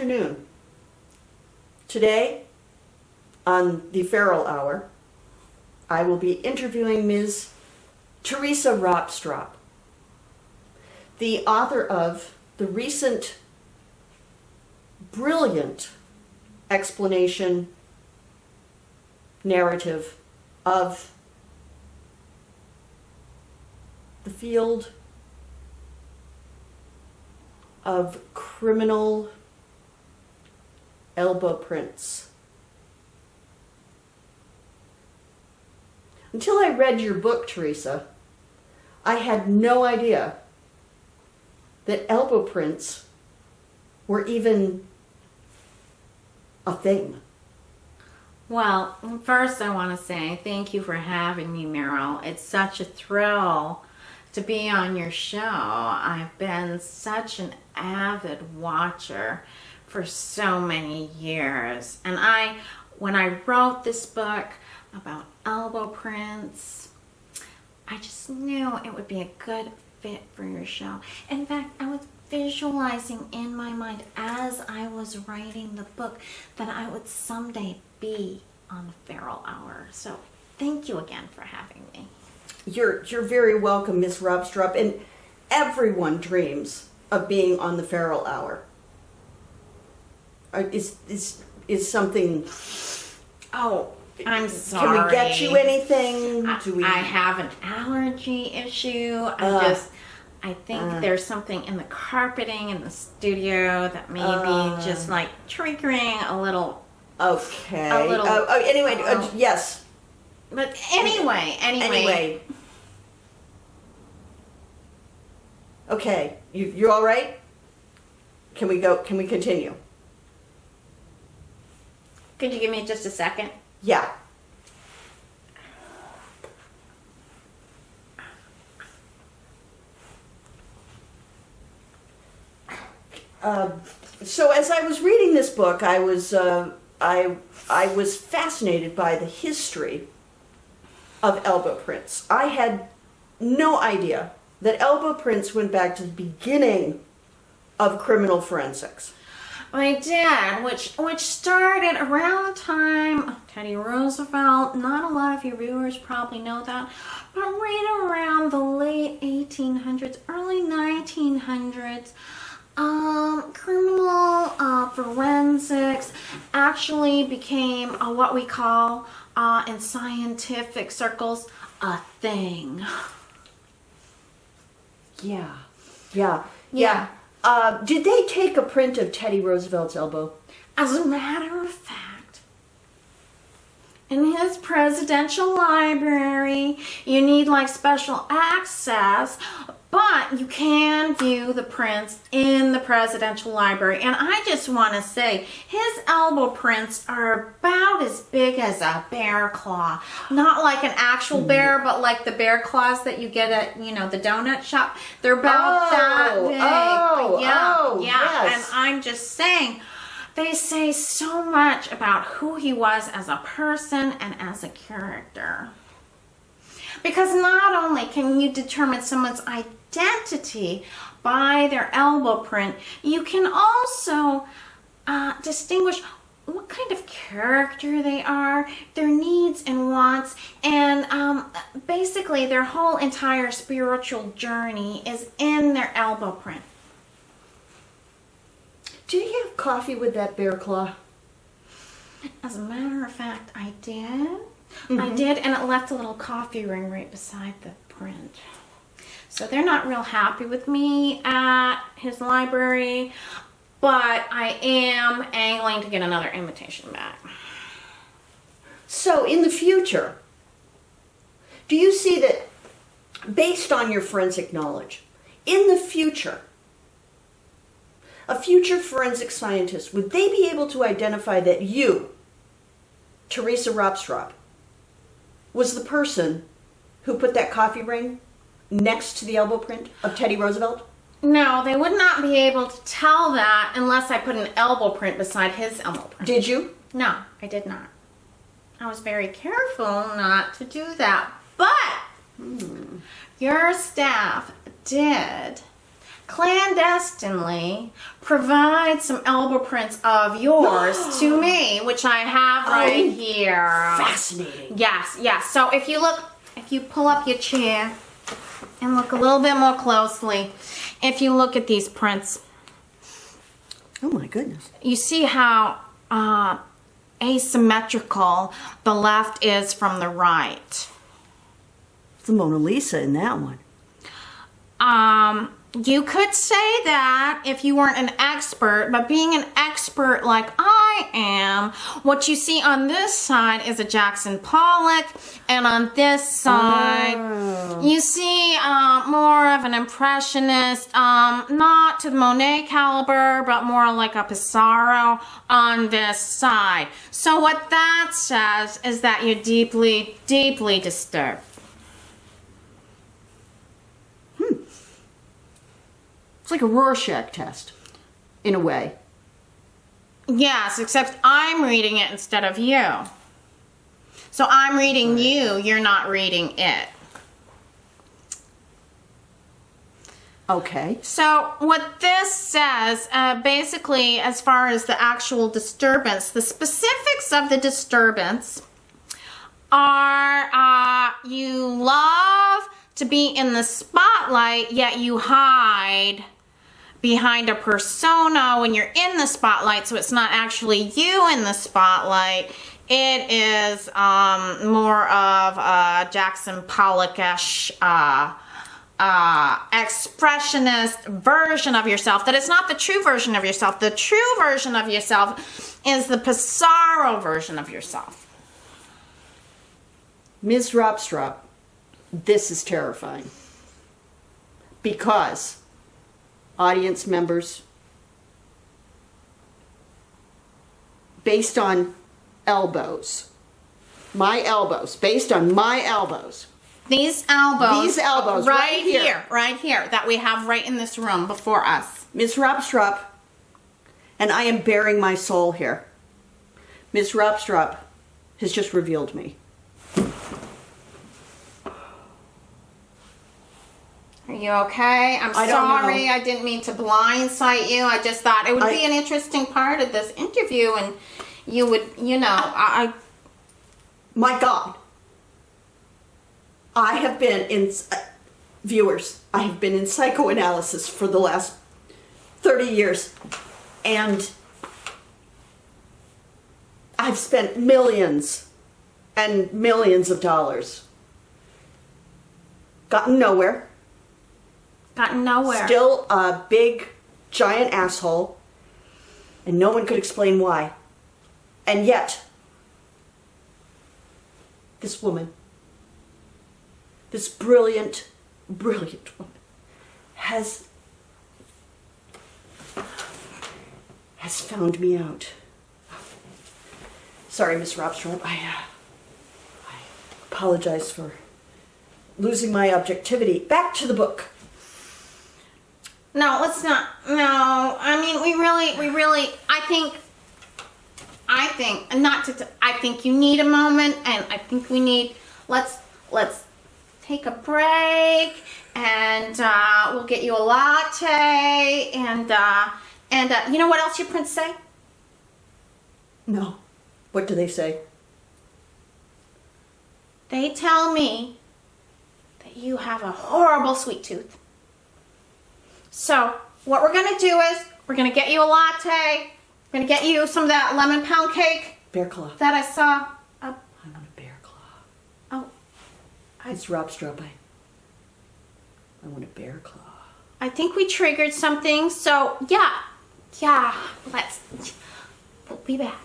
afternoon. Today, on the Ferill Hour, I will be interviewing Ms. Teresa Ropstrop, the author of the recent brilliant explanation narrative of the field of criminal elbow prints. Until I read your book, Teresa, I had no idea that elbow prints were even a thing. Well, first I want to say thank you for having me, Meryl. It's such a thrill to be on your show. I've been such an avid watcher for so many years. And when I wrote this book about elbow prints, I just knew it would be a good fit for your show. In fact, I was visualizing in my mind as I was writing the book that I would someday be on the Ferill Hour. So thank you again for having me. You're very welcome, Miss Ropstrop, and everyone dreams of being on the Ferill Hour. Is something? Oh, I'm sorry. Can we get you anything? I have an allergy issue. I think there's something in the carpeting in the studio that may be just like triggering a little. Okay. A little. Anyway, yes. But anyway. Okay, you're all right? Can we go? Can we continue? Could you give me just a second? Yeah. So as I was reading this book, I was fascinated by the history of elbow prints. I had no idea that elbow prints went back to the beginning of criminal forensics. I did, which started around the time of Teddy Roosevelt. Not a lot of your viewers probably know that, but right around the late 1800s, early 1900s, criminal forensics actually became what we call in scientific circles a thing. Yeah. Did they take a print of Teddy Roosevelt's elbow? As a matter of fact, in his presidential library, you need like special access, but you can view the prints in the presidential library. And I just want to say, his elbow prints are about as big as a bear claw. Not like an actual bear, but like the bear claws that you get at, the donut shop. They're about that big. Yeah. Yes. And I'm just saying, they say so much about who he was as a person and as a character. Because not only can you determine someone's identity by their elbow print, you can also distinguish what kind of character they are, their needs and wants, and basically their whole entire spiritual journey is in their elbow print. Did he have coffee with that bear claw? As a matter of fact, I did. I did, and it left a little coffee ring right beside the print. So they're not real happy with me at his library, but I am angling to get another invitation back. So in the future, do you see that, based on your forensic knowledge, in the future, a future forensic scientist, would they be able to identify that you, Teresa Ropstrop, was the person who put that coffee ring next to the elbow print of Teddy Roosevelt? No, they would not be able to tell that unless I put an elbow print beside his elbow print. Did you? No, I did not. I was very careful not to do that. But your staff did clandestinely provide some elbow prints of yours to me, which I have right here. Fascinating. Yes, yes. So if you pull up your chair and look a little bit more closely, if you look at these prints, Oh my goodness. you see how asymmetrical the left is from the right. It's the Mona Lisa in that one. You could say that if you weren't an expert, but being an expert like I am, what you see on this side is a Jackson Pollock, and on this side, you see more of an impressionist, not to the Monet caliber, but more like a Pissarro on this side. So what that says is that you're deeply, deeply disturbed. It's like a Rorschach test, in a way. Yes, except I'm reading it instead of you. So I'm reading you, you're not reading it. Okay. So what this says, basically, as far as the actual disturbance, the specifics of the disturbance are you love to be in the spotlight, yet you hide behind a persona when you're in the spotlight, so it's not actually you in the spotlight. It is more of a Jackson Pollock-ish expressionist version of yourself. That is not the true version of yourself. The true version of yourself is the Pissarro version of yourself. Ms. Ropstrop, this is terrifying. Because audience members, based on elbows, based on my elbows. These elbows right here. right here, that we have right in this room before us. Ms. Ropstrop, and I am bearing my soul here. Ms. Ropstrop has just revealed me. Are you okay? I'm I don't sorry. know. I didn't mean to blindside you. I just thought it would be an interesting part of this interview, and you would, My God. I have been in, viewers, I have been in psychoanalysis for the last 30 years. And I've spent millions and millions of dollars. Gotten nowhere. Gotten nowhere. Still a big, giant asshole. And no one could explain why. And yet, this woman, this brilliant, brilliant woman, has found me out. Sorry, Miss Ropstrop. I apologize for losing my objectivity. Back to the book. No, let's not. No, I mean, we really, I think you need a moment, and I think we need, let's take a break, and we'll get you a latte, and you know what else your prints say? No. What do they say? They tell me that you have a horrible sweet tooth. So what we're going to do is we're going to get you a latte. We're going to get you some of that lemon pound cake Bear claw. that I saw. I want a bear claw. Oh, It's Ropstrop. I want a bear claw. I think we triggered something. So yeah, we'll be back.